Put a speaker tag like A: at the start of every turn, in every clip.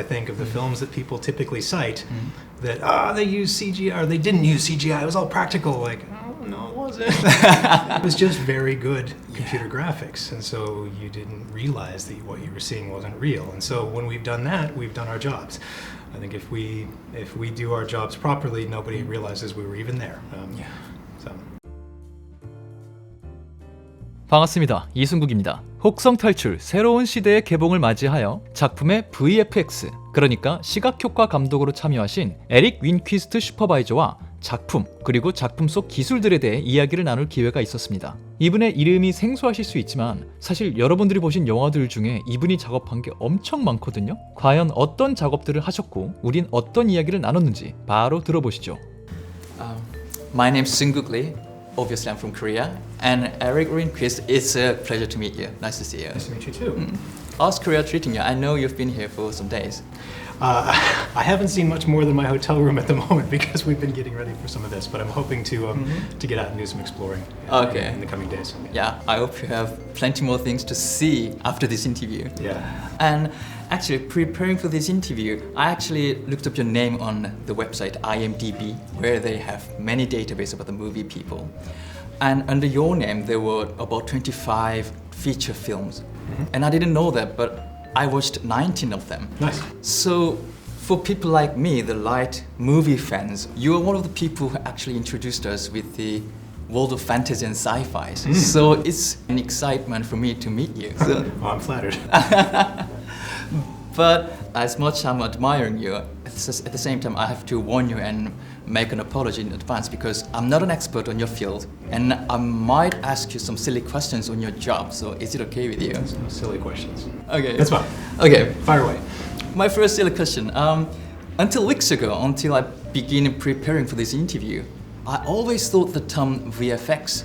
A: think, of the films that people typically cite, that they use CGI, or they didn't use CGI, it was all practical. Like, oh, no, it wasn't. It was just very good computer graphics, and so you didn't realize that what you were seeing wasn't real. And so when we've done that, we've done our jobs. I think if we do our jobs properly, nobody realizes we were even there. So.
B: 반갑습니다. 이승국입니다. 혹성탈출 새로운 시대의 개봉을 맞이하여 작품의 VFX, 그러니까 시각효과 감독으로 참여하신 에릭 윈퀴스트 슈퍼바이저와 작품, 그리고 작품 속 기술들에 대해 이야기를 나눌 기회가 있었습니다. 이분의 이름이 생소하실 수 있지만 사실 여러분들이 보신 영화들 중에 이분이 작업한 게 엄청 많거든요. 과연 어떤 작업들을 하셨고 우린 어떤 이야기를 나눴는지 바로 들어보시죠.
C: My name is Seunguk Lee. Obviously, I'm from Korea. And Eric Rinquist, it's a pleasure to meet you. Nice to see you.
A: Nice to meet you too.
C: How's Korea treating you? I know you've been here for some days.
A: I haven't seen much more than my hotel room at the moment because we've been getting ready for some of this, but I'm hoping to get out and do some exploring in the coming days.
C: Yeah, I hope you have plenty more things to see after this interview.
A: Yeah.
C: And actually, preparing for this interview, I actually looked up your name on the website IMDb, where they have many databases about the movie people. And under your name, there were about 25 feature films. And I didn't know that, but I watched 19 of them.
A: Nice.
C: So for people like me, the light movie fans, you are one of the people who actually introduced us with the world of fantasy and sci-fi. So it's an excitement for me to meet you. So,
A: Oh, I'm flattered.
C: but as much as I'm admiring you, at the same time I have to warn you and make an apology in advance because I'm not an expert on your field and I might ask you some silly questions on your job. So is it okay with you?
A: No silly questions.
C: Okay.
A: That's fine.
C: Okay.
A: Fire away.
C: My first silly question. Until weeks ago, until I began preparing for this interview, I always thought the term VFX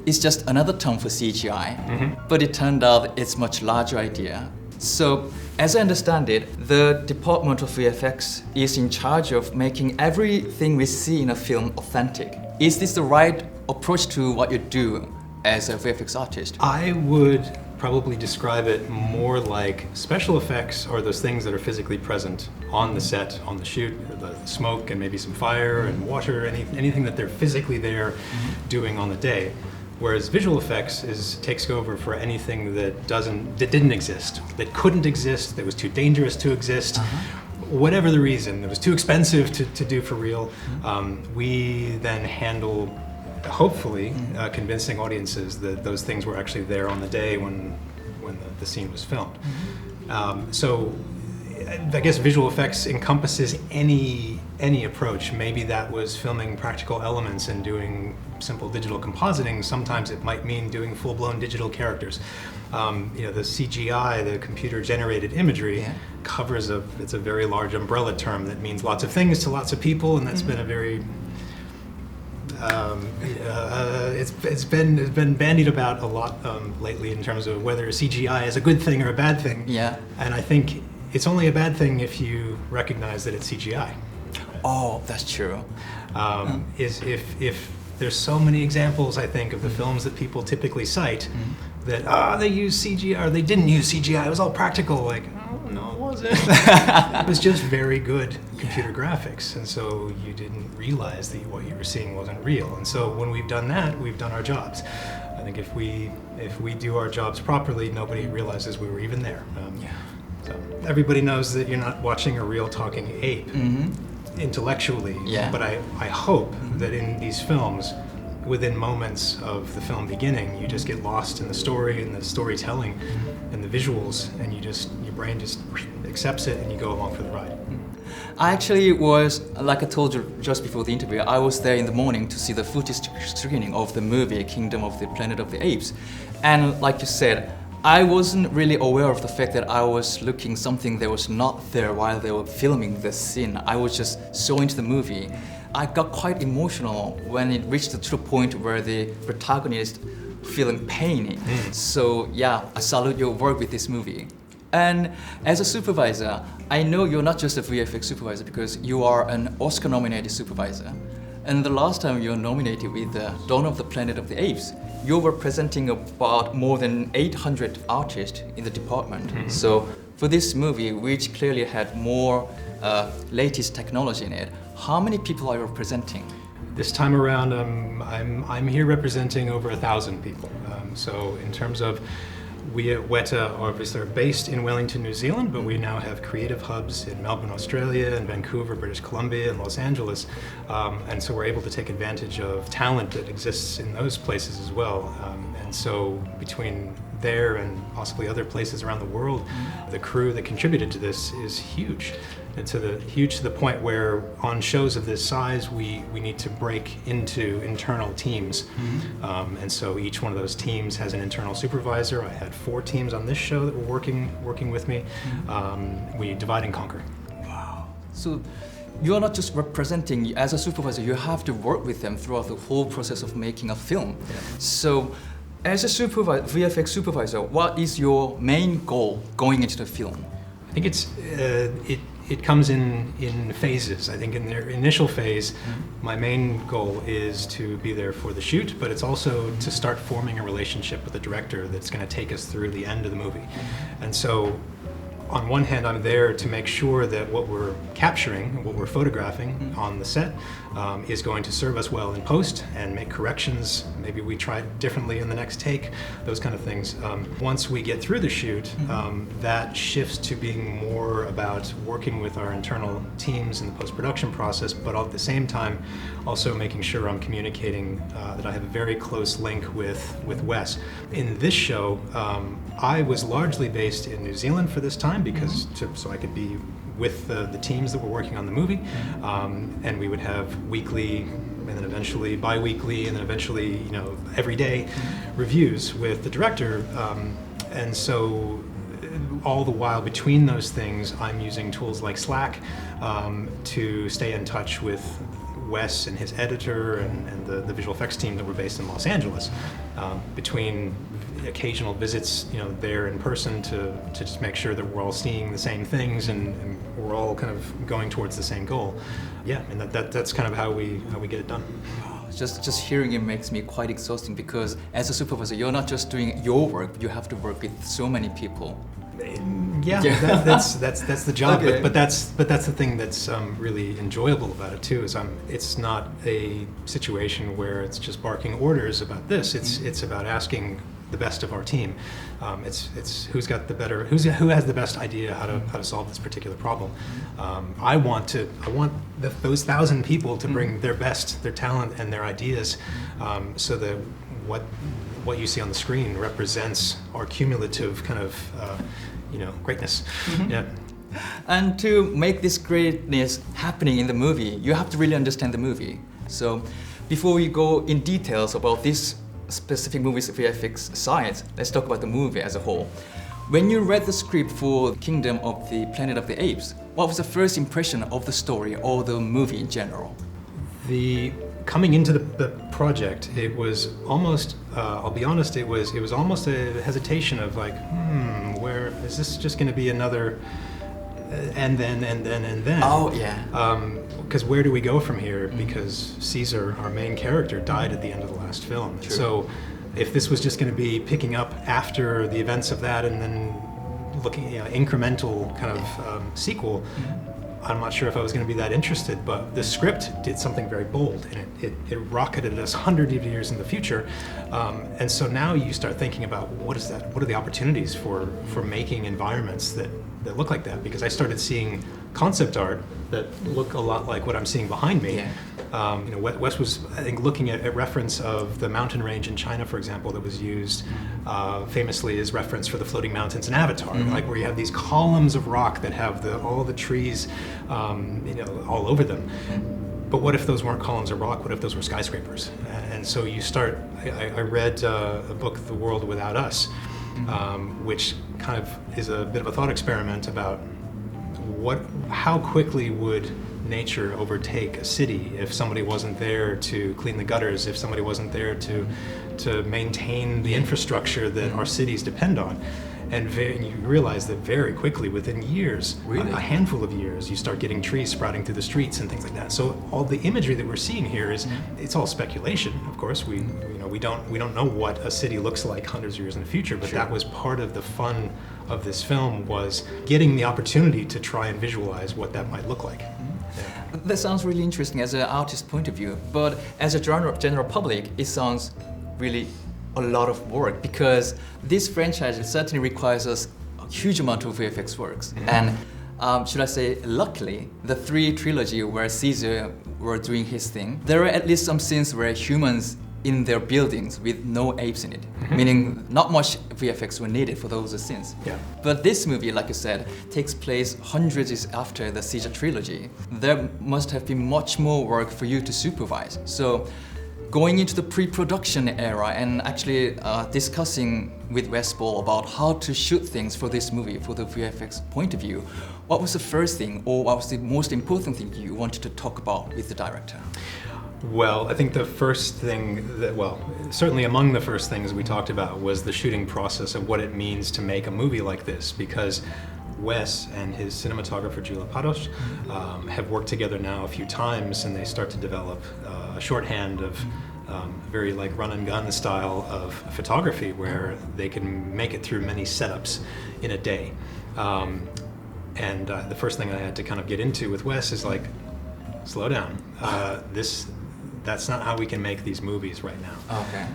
C: is just another term for CGI, but it turned out it's much larger idea. So, as I understand it, the Department of VFX is in charge of making everything we see in a film authentic. Is this the right approach to what you do as a VFX artist?
A: I would probably describe it more like special effects are those things that are physically present on the set, on the shoot, the smoke and maybe some fire and water, anything that they're physically there doing on the day. Whereas visual effects takes over for anything that didn't exist, that couldn't exist, that was too dangerous to exist, whatever the reason, it was too expensive to do for real. We then handle, hopefully, convincing audiences that those things were actually there on the day when the scene was filmed. So I guess visual effects encompasses any approach. Maybe that was filming practical elements and doing simple digital compositing. Sometimes it might mean doing full-blown digital characters. The CGI, the computer-generated imagery, it's a very large umbrella term that means lots of things to lots of people, and that's been a very it's been bandied about a lot lately in terms of whether CGI is a good thing or a bad thing.
C: Yeah.
A: And I think it's only a bad thing if you recognize that it's CGI.
C: Oh, that's true.
A: If there's so many examples, I think, of the films that people typically cite that they use CGI or they didn't use CGI, it was all practical. Like, oh, no, it wasn't. It was just very good computer graphics, and so you didn't realize that what you were seeing wasn't real. And so when we've done that, we've done our jobs. I think if we do our jobs properly, nobody realizes we were even there. So everybody knows that you're not watching a real talking ape intellectually, but I hope that in these films, within moments of the film beginning, you just get lost in the story and the storytelling and the visuals, and your brain just accepts it and you go along for the ride.
C: I actually was, like I told you just before the interview, I was there in the morning to see the footage screening of the movie Kingdom of the Planet of the Apes. And like you said, I wasn't really aware of the fact that I was looking something that was not there while they were filming the scene. I was just so into the movie. I got quite emotional when it reached to the point where the protagonist feeling pain. So yeah, I salute your work with this movie. And as a supervisor, I know you're not just a VFX supervisor because you are an Oscar-nominated supervisor. And the last time you were nominated with Dawn of the Planet of the Apes, you were presenting about more than 800 artists in the department. So for this movie, which clearly had more latest technology in it, how many people are you representing?
A: This time around, I'm here representing over 1,000 people. So in terms of, we at Weta obviously are based in Wellington, New Zealand, but we now have creative hubs in Melbourne, Australia, and Vancouver, British Columbia, and Los Angeles. And so we're able to take advantage of talent that exists in those places as well. And so between there and possibly other places around the world, the crew that contributed to this is huge. And huge to the point where on shows of this size, we need to break into internal teams. And so each one of those teams has an internal supervisor. I had 4 teams on this show that were working with me. We divide and conquer.
C: Wow. So you are not just representing, as a supervisor, you have to work with them throughout the whole process of making a film.
A: Yeah.
C: So as a VFX supervisor, what is your main goal going into the film?
A: I think it comes in phases. I think in their initial phase, my main goal is to be there for the shoot, but it's also to start forming a relationship with the director that's going to take us through the end of the movie. And so on one hand, I'm there to make sure that what we're capturing, what we're photographing on the set is going to serve us well in post and make corrections. Maybe we try differently in the next take, those kind of things. Once we get through the shoot, that shifts to being more about working with our internal teams in the post-production process, but at the same time, also making sure I'm communicating that I have a very close link with Wes. In this show, I was largely based in New Zealand for this time because so I could be with the teams that were working on the movie, and we would have weekly and then eventually bi-weekly and then eventually every day reviews with the director, and so all the while between those things I'm using tools like Slack to stay in touch with Wes and his editor and the visual effects team that were based in Los Angeles, between occasional visits there in person to just make sure that we're all seeing the same things and we're all kind of going towards the same goal. Yeah, and that's kind of how we get it done.
C: Just hearing it makes me quite exhausting because as a supervisor, you're not just doing your work, you have to work with so many people.
A: Yeah. That's the job. Okay. But that's the thing that's really enjoyable about it too. Is it's not a situation where it's just barking orders about this. It's about asking the best of our team. It's who has the best idea how to solve this particular problem. I want those 1,000 people to bring their best, their talent, and their ideas, so that what you see on the screen represents our cumulative kind of greatness. Yeah.
C: And to make this greatness happening in the movie, you have to really understand the movie. So before we go in details about this specific movie's VFX side, let's talk about the movie as a whole. When you read the script for Kingdom of the Planet of the Apes, what was the first impression of the story or the movie in general?
A: Coming into the project, it was almost, I'll be honest, it was almost a hesitation of like, where is this just going to be another and then?
C: Oh, yeah.
A: Because where do we go from here? Because Caesar, our main character, died at the end of the last film.
C: True.
A: So if this was just going to be picking up after the events of that and then looking incremental kind of sequel, I'm not sure if I was going to be that interested, but the script did something very bold, and it rocketed us hundreds of years in the future. And so now you start thinking about what is that? What are the opportunities for making environments that look like that? Because I started seeing concept art that look a lot like what I'm seeing behind me.
C: Yeah.
A: Wes was, I think, looking at a reference of the mountain range in China, for example, that was used famously as reference for the floating mountains in Avatar, like where you have these columns of rock that have all the trees, all over them. But what if those weren't columns of rock? What if those were skyscrapers? And so you start. I read a book, The World Without Us, which kind of is a bit of a thought experiment about how quickly would nature overtake a city if somebody wasn't there to clean the gutters, if somebody wasn't there to maintain the infrastructure that our cities depend on. And you realize that very quickly, within years, a handful of years, you start getting trees sprouting through the streets and things like that. So all the imagery that we're seeing here it's all speculation. Of course, we don't know what a city looks like hundreds of years in the future, but that was part of the fun of this film was getting the opportunity to try and visualize what that might look like.
C: That sounds really interesting as an artist's point of view, but as a general public, it sounds really a lot of work because this franchise certainly requires us a huge amount of VFX works. And should I say, luckily, the 3 trilogy where Caesar were doing his thing, there are at least some scenes where humans in their buildings with no apes in it, meaning not much VFX were needed for those scenes.
A: Yeah.
C: But this movie, like you said, takes place hundreds years after the Caesar trilogy. There must have been much more work for you to supervise. So going into the pre-production era and actually discussing with Wes Ball about how to shoot things for this movie, for the VFX point of view, what was the first thing or what was the most important thing you wanted to talk about with the director?
A: Well, I think the first thing that, well, certainly among the first things we talked about was the shooting process of what it means to make a movie like this, because Wes and his cinematographer Gyula Pados have worked together now a few times, and they start to develop a shorthand of very like run and gun style of photography where they can make it through many setups in a day. And the first thing I had to kind of get into with Wes is like, slow down. That's not how we can make these movies right now.
C: Okay.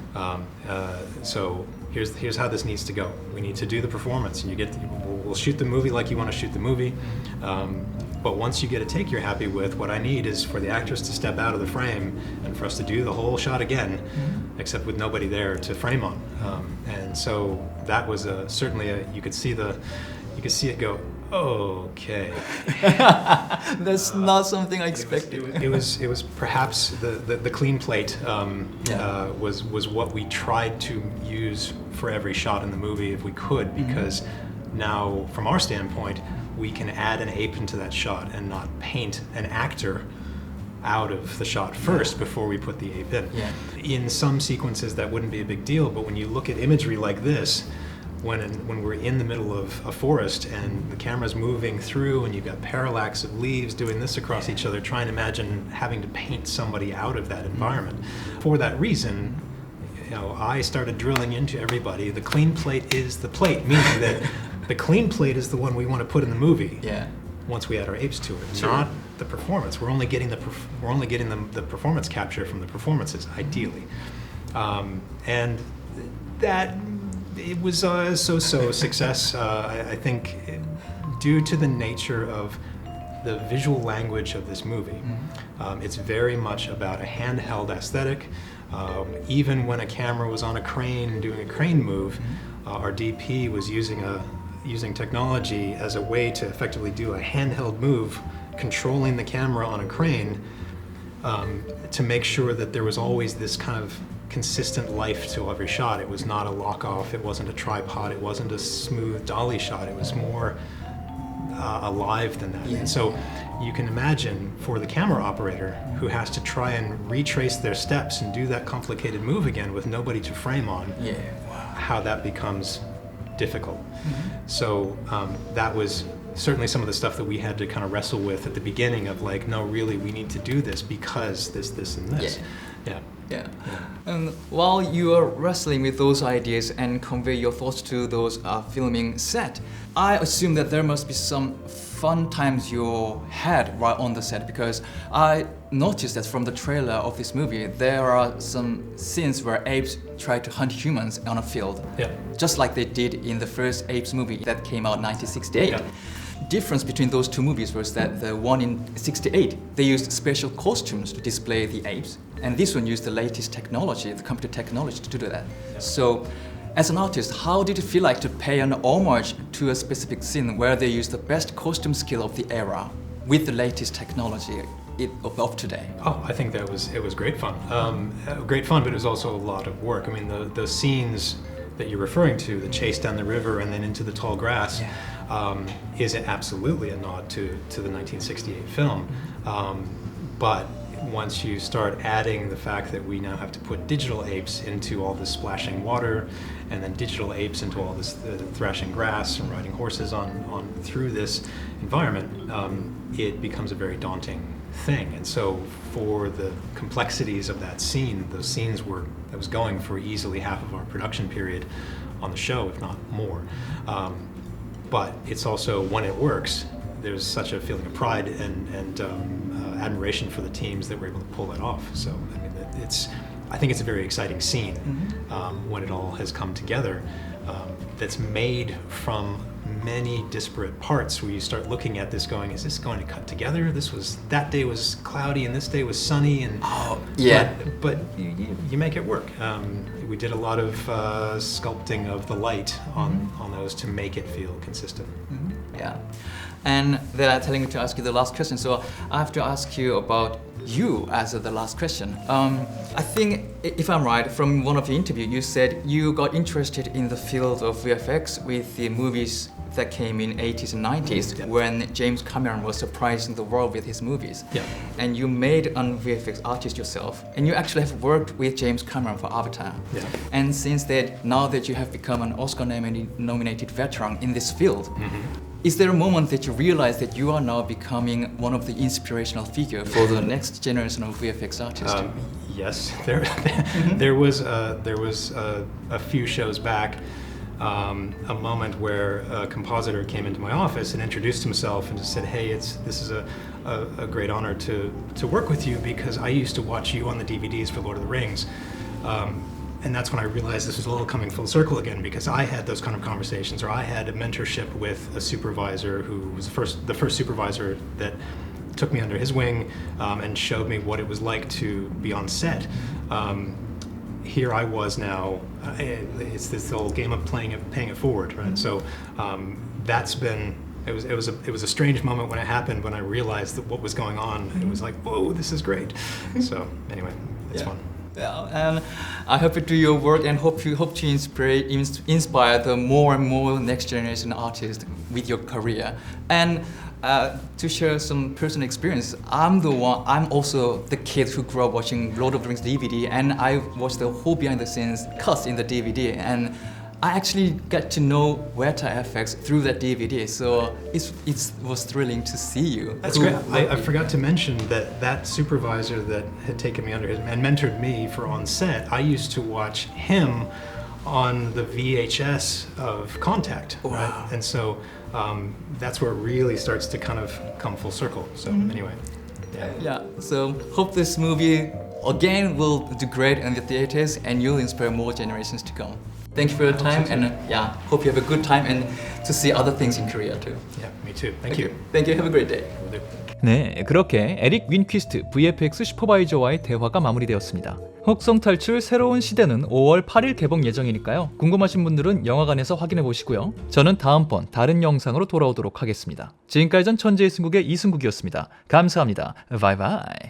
A: So here's how this needs to go. We need to do the performance, and we'll shoot the movie like you want to shoot the movie. But once you get a take you're happy with, what I need is for the actors to step out of the frame and for us to do the whole shot again, except with nobody there to frame on. And so that was certainly you could see it go. Okay.
C: That's not something I expected.
A: It was perhaps the clean plate was what we tried to use for every shot in the movie if we could, because now from our standpoint we can add an ape into that shot and not paint an actor out of the shot first before we put the ape in.
C: Yeah.
A: In some sequences that wouldn't be a big deal, but when you look at imagery like this, when we're in the middle of a forest and the camera's moving through and you've got parallax of leaves doing this across each other, try and imagine having to paint somebody out of that environment. For that reason, I started drilling into everybody. The clean plate is the plate, meaning that the clean plate is the one we want to put in the movie.
C: Yeah.
A: Once we add our apes to it, not the performance. We're only getting the performance capture from the performances, ideally, and that. It was a so-so success, I think, due to the nature of the visual language of this movie. It's very much about a handheld aesthetic. Even when a camera was on a crane doing a crane move, our DP was using technology as a way to effectively do a handheld move, controlling the camera on a crane to make sure that there was always this kind of consistent life to every shot. It was not a lock-off, it wasn't a tripod, it wasn't a smooth dolly shot, it was more alive than that. And so you can imagine for the camera operator who has to try and retrace their steps and do that complicated move again with nobody to frame on, how that becomes difficult. So that was certainly some of the stuff that we had to kind of wrestle with at the beginning of like, no, really, we need to do this because this, and this.
C: Yeah. And while you are wrestling with those ideas and convey your thoughts to those filming set, I assume that there must be some fun times you had right on the set, because I noticed that from the trailer of this movie, there are some scenes where apes try to hunt humans on a field, just like they did in the first Apes movie that came out in 1968. Difference between those two movies was that the one in '68, they used special costumes to display the apes, and this one used the latest technology, the computer technology, to do that. So, as an artist, how did it feel like to pay an homage to a specific scene where they used the best costume skill of the era with the latest technology of today?
A: Oh, I think it was great fun. Great fun, but it was also a lot of work. I mean, the scenes that you're referring to, the chase down the river and then into the tall grass, is absolutely a nod to the 1968 film. But once you start adding the fact that we now have to put digital apes into all this splashing water, and then digital apes into all this thrashing grass and riding horses on through this environment, it becomes a very daunting thing. And so for the complexities of that scene, those scenes that was going for easily half of our production period on the show, if not more. but it's also, when it works, there's such a feeling of pride and admiration for the teams that were able to pull that off. So I mean, I think it's a very exciting scene when it all has come together. That's made from many disparate parts, where you start looking at this going, is this going to cut together? That day was cloudy and this day was sunny, and but you make it work. We did a lot of sculpting of the light on those to make it feel consistent.
C: Yeah. And they're telling me to ask you the last question, so I have to ask you about you as the last question. I think, if I'm right, from one of your interviews, you said you got interested in the field of VFX with the movies that came in 80s and 90s when James Cameron was surprising the world with his movies.
A: Yeah.
C: And you made an VFX artist yourself, and you actually have worked with James Cameron for Avatar.
A: Yeah.
C: And since that, now that you have become an Oscar-nominated veteran in this field, is there a moment that you realize that you are now becoming one of the inspirational figures for the next generation of VFX artists?
A: Yes, there was a few shows back a moment where a compositor came into my office and introduced himself and just said, "Hey, this is a great honor to work with you, because I used to watch you on the DVDs for Lord of the Rings." And that's when I realized this was a little coming full circle again, because I had those kind of conversations, or I had a mentorship with a supervisor who was the first supervisor that took me under his wing and showed me what it was like to be on set. Here I was now. It's this whole game of paying it forward, right? So that's been. It was a strange moment when it happened, when I realized that what was going on. It was like, whoa, this is great. So anyway, it's fun.
C: Yeah, and I hope you do your work, and hope to inspire the more and more next generation artists with your career. And to share some personal experience, I'm also the kid who grew up watching Lord of the Rings DVD, and I watched the whole behind the scenes cuts in the DVD, and I actually got to know Weta FX through that DVD, so it was thrilling to see you.
A: That's great. I forgot to mention that supervisor that had taken me under his and mentored me for on set, I used to watch him on the VHS of Contact, right? And so that's where it really starts to kind of come full circle. So anyway.
C: Yeah, so hope this movie again will do great in the theaters, and you'll inspire more generations to come. Thank you for your time, and hope you have a good time and to see other things in Korea too.
A: Yeah, me too. Thank you.
C: Thank you. Have a great day.
B: 네, 그렇게 에릭 윈퀴스트 VFX 슈퍼바이저와의 대화가 마무리되었습니다. 혹성탈출 새로운 시대는 5월 8일 개봉 예정이니까요. 궁금하신 분들은 영화관에서 확인해 보시고요. 저는 다음번 다른 영상으로 돌아오도록 하겠습니다. 지금까지 전 천재이승국의 이승국이었습니다. 감사합니다. 바이바이.